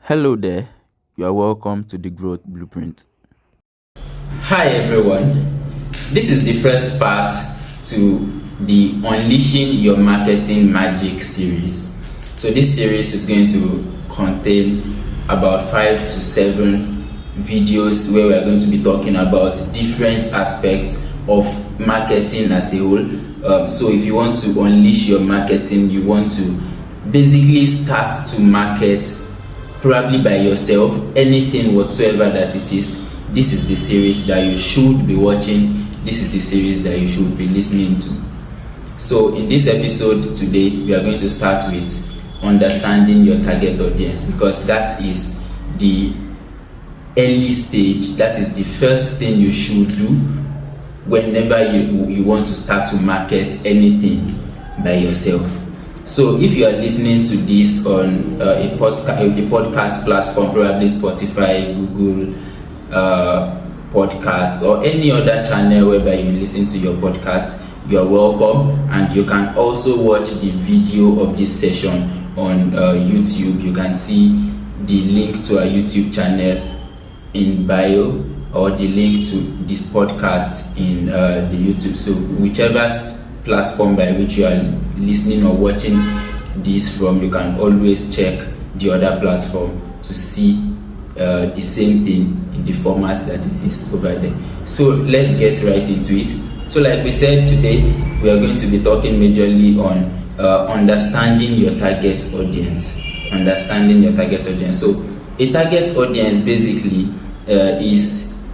Hello there, you are welcome to the Growth Blueprint. Hi everyone, this is the first part to the Unleashing Your Marketing Magic series. So this series is going to contain about 5 to 7 videos where we are going to be talking about different aspects of marketing as a whole. So if you want to unleash your marketing, you want to basically start to market probably by yourself, anything whatsoever that it is, this is the series that you should be watching. This is the series that you should be listening to. So in this episode today, we are going to start with understanding your target audience, because that is the early stage. That is the first thing you should do whenever you want to start to market anything by yourself. So if you are listening to this on a podcast platform, probably Spotify, Google Podcasts, or any other channel whereby you listen to your podcast, you are welcome. And you can also watch the video of this session on YouTube. You can see the link to our YouTube channel in bio, or the link to this podcast in the YouTube. So whichever platform by which you are listening or watching this from, you can always check the other platform to see the same thing in the format that it is over there. So let's get right into it. So like we said, today we are going to be talking majorly on understanding your target audience. Understanding your target audience. So a target audience basically is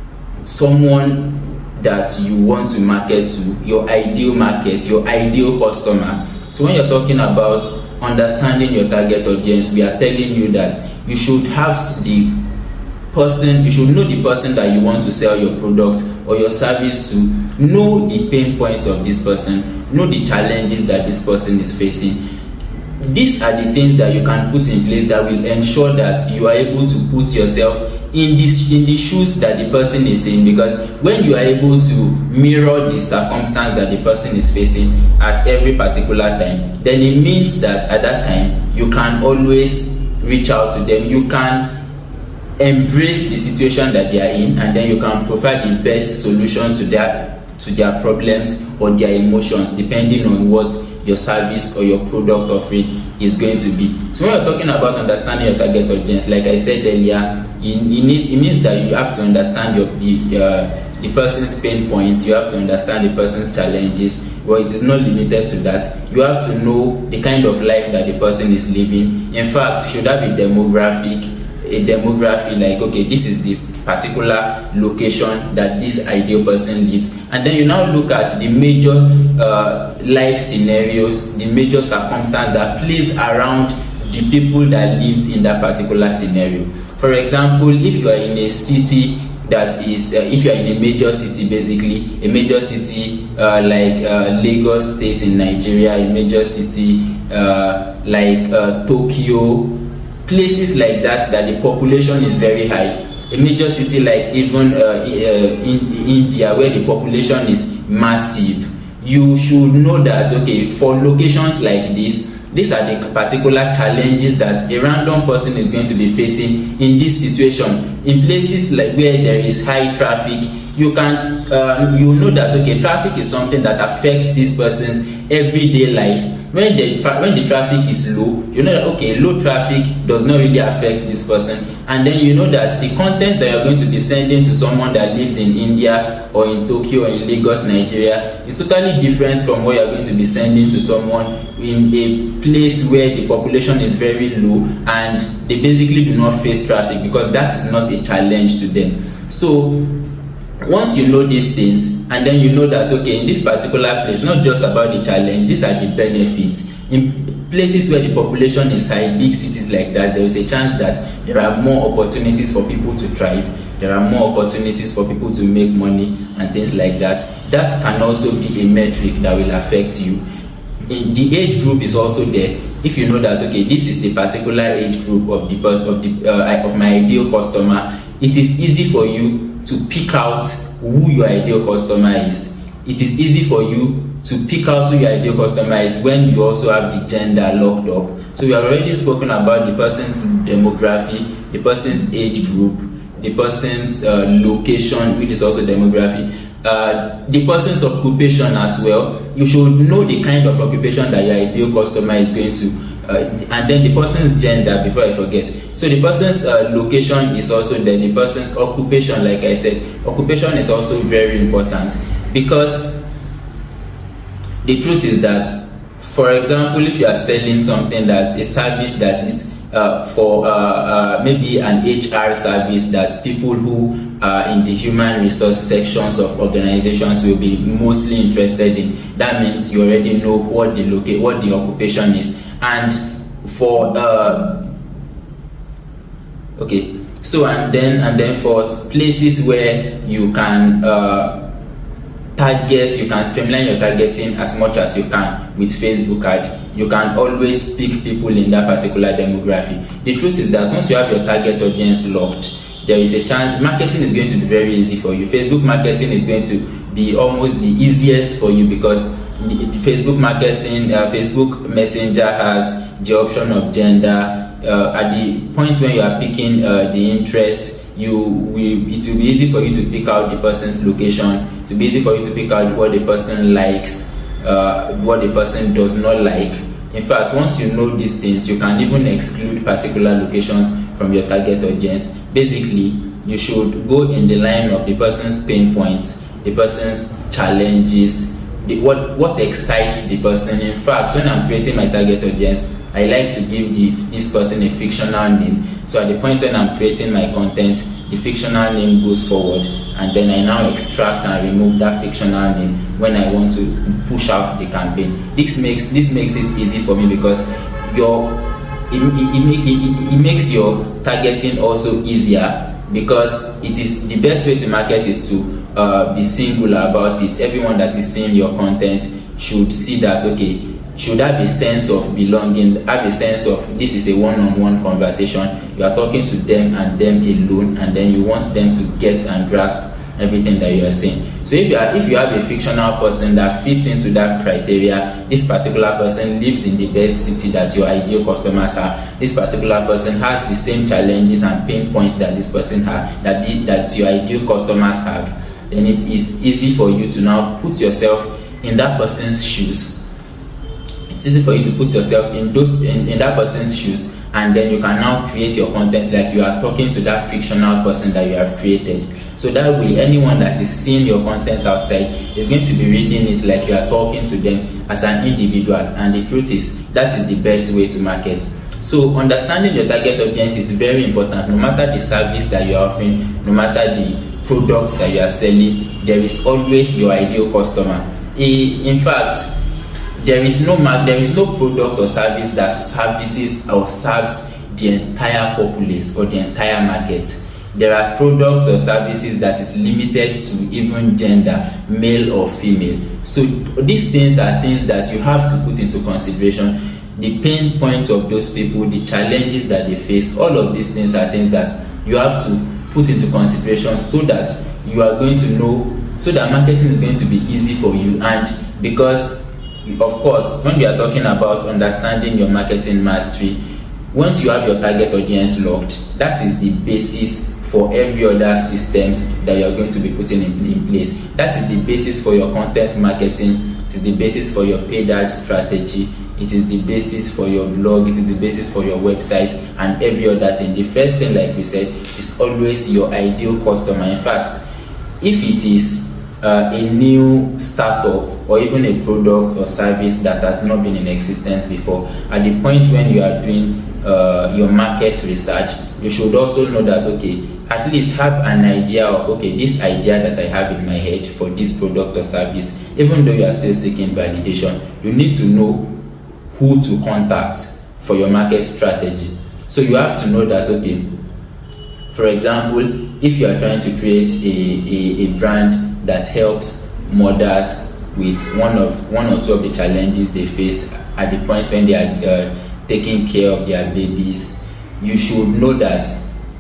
someone that you want to market to, your ideal market, your ideal customer. So when you're talking about understanding your target audience, we are telling you that you should have the person, you should know the person that you want to sell your product or your service to, know the pain points of this person, know the challenges that this person is facing. These are the things that you can put in place that will ensure that you are able to put yourself in the shoes that the person is in, because when you are able to mirror the circumstance that the person is facing at every particular time, then it means that at that time you can always reach out to them, you can embrace the situation that they are in, and then you can provide the best solution to their problems or their emotions, depending on what your service or your product offering is going to be. So when you're talking about understanding your target audience, like I said earlier, it means that you have to understand the person's pain points, you have to understand the person's challenges. Well, it is not limited to that. You have to know the kind of life that the person is living. In fact, you should have a demography like, okay, this is the particular location that this ideal person lives, and then you now look at the major life scenarios, the major circumstance that plays around the people that lives in that particular scenario. For example, if you are in a city that is if you are in a major city, basically a major city like Lagos State in Nigeria, a major city like Tokyo, places like that the population is very high, a major city like even in India, where the population is massive, you should know that, okay, for locations like this, these are the particular challenges that a random person is going to be facing in this situation. In places like where there is high traffic, you can you know that, okay, traffic is something that affects this person's everyday life. When the traffic is low, you know that, okay, low traffic does not really affect this person, and then you know that the content that you're going to be sending to someone that lives in India or in Tokyo or in Lagos, Nigeria, is totally different from what you're going to be sending to someone in a place where the population is very low and they basically do not face traffic, because that is not a challenge to them. So once you know these things, and then you know that, okay, in this particular place, not just about the challenge, these are the benefits. In places where the population is high, big cities like that, there is a chance that there are more opportunities for people to thrive, there are more opportunities for people to make money and things like that. That can also be a metric that will affect you. In the age group is also there. If you know that, okay, this is the particular age group of my ideal customer, it is easy for you to pick out who your ideal customer is. It is easy for you to pick out who your ideal customer is when you also have the gender locked up. So we have already spoken about the person's demography, the person's age group, the person's location, which is also demography, the person's occupation as well. You should know the kind of occupation that your ideal customer is going to, and then the person's gender, before I forget. So the person's location is also there. The person's occupation, like I said, occupation is also very important, because the truth is that, for example, if you are selling something, that a service that is for maybe an HR service that people who are in the human resource sections of organizations will be mostly interested in, that means you already know what the occupation is. And for okay, so and then for places where you can target, you can streamline your targeting as much as you can with Facebook ad. You can always pick people in that particular demography. The truth is that once you have your target audience locked, there is a chance marketing is going to be very easy for you. Facebook marketing is going to be almost the easiest for you, because Facebook marketing, Facebook Messenger has the option of gender. At the point when you are picking the interest, it will be easy for you to pick out the person's location. It will be easy for you to pick out what the person likes, what the person does not like. In fact, once you know these things, you can even exclude particular locations from your target audience. Basically, you should go in the line of the person's pain points, the person's challenges, what excites the person. In fact, when I'm creating my target audience, I like to give this person a fictional name. So at the point when I'm creating my content, the fictional name goes forward, and then I now extract and remove that fictional name when I want to push out the campaign. This makes it easy for me, because it makes your targeting also easier, because it is the best way to market is to be singular about it. Everyone that is seeing your content should see that, okay, should have a sense of belonging, have a sense of this is a one-on-one conversation. You are talking to them and them alone, and then you want them to get and grasp everything that you are saying. So if you have a fictional person that fits into that criteria, this particular person lives in the best city that your ideal customers are, this particular person has the same challenges and pain points that this person has, that your ideal customers have, then it is easy for you to now put yourself in that person's shoes. It's easy for you to put yourself in that person's shoes, and then you can now create your content like you are talking to that fictional person that you have created. So that way, anyone that is seeing your content outside is going to be reading it like you are talking to them as an individual. And the truth is, that is the best way to market. So understanding your target audience is very important. No matter the service that you are offering, no matter the products that you are selling, there is always your ideal customer. In fact, there is no product or service that services or serves the entire populace or the entire market. There are products or services that is limited to even gender, male or female. So these things are things that you have to put into consideration. The pain points of those people, the challenges that they face, all of these things are things that you have to put into consideration, so that you are going to know, so that marketing is going to be easy for you. And because, of course, when we are talking about understanding your marketing mastery, once you have your target audience locked, that is the basis for every other systems that you are going to be putting in place. That is the basis for your content marketing. It is the basis for your paid ad strategy. It is the basis for your blog. It is the basis for your website and every other thing. The first thing, like we said, is always your ideal customer. In fact, if it is a new startup or even a product or service that has not been in existence before, at the point when you are doing your market research, you should also know that, okay, at least have an idea of, okay, this idea that I have in my head for this product or service, even though you are still seeking validation, you need to know who to contact for your market strategy. So you have to know that, okay, for example, if you are trying to create a brand that helps mothers with one or two of the challenges they face at the point when they are taking care of their babies, you should know that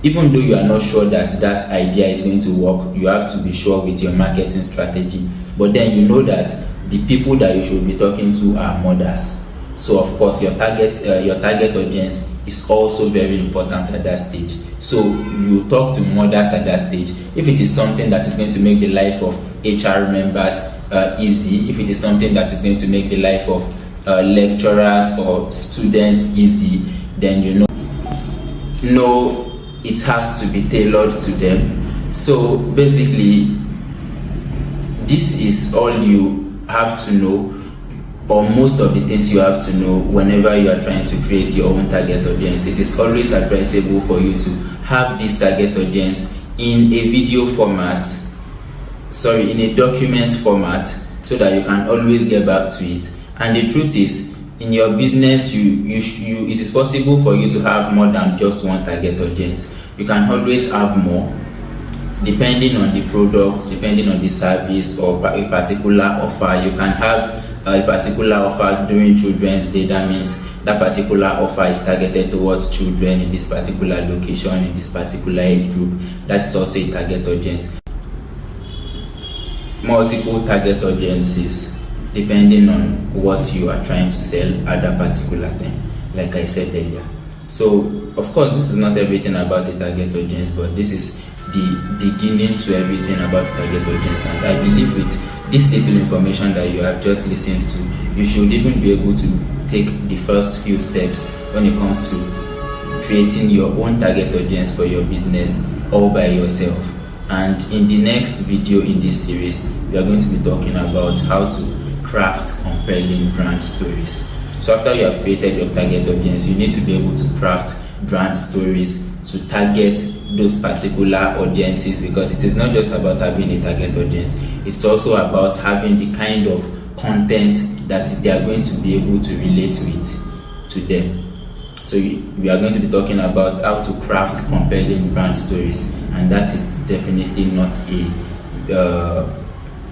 even though you are not sure that that idea is going to work, you have to be sure with your marketing strategy. But then you know that the people that you should be talking to are mothers. So of course your target audience is also very important at that stage. So you talk to mothers at that stage. If it is something that is going to make the life of HR members easy, if it is something that is going to make the life of lecturers or students easy, then you know it has to be tailored to them. So basically, this is all you have to know, or most of the things you have to know whenever you are trying to create your own target audience. It is always advisable for you to have this target audience in a video format, in a document format, so that you can always get back to it. And the truth is, in your business, it is possible for you to have more than just one target audience. You can always have more, depending on the product, depending on the service, or a particular offer. You can have a particular offer during Children's Day. That means that particular offer is targeted towards children in this particular location, in this particular age group. That's also a target audience. Multiple target audiences, depending on what you are trying to sell at that particular time, like I said earlier. So of course, this is not everything about the target audience, but this is the beginning to everything about the target audience. And I believe with this little information that you have just listened to, you should even be able to take the first few steps when it comes to creating your own target audience for your business all by yourself. And in the next video in this series, we are going to be talking about how to craft compelling brand stories. So after you have created your target audience, you need to be able to craft brand stories to target those particular audiences, because it is not just about having a target audience, it's also about having the kind of content that they are going to be able to relate with to them. So we are going to be talking about how to craft compelling brand stories, and that is definitely not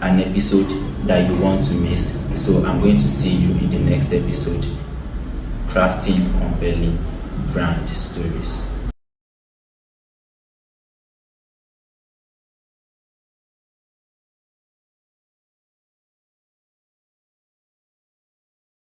an episode that you want to miss. So I'm going to see you in the next episode, crafting compelling brand stories.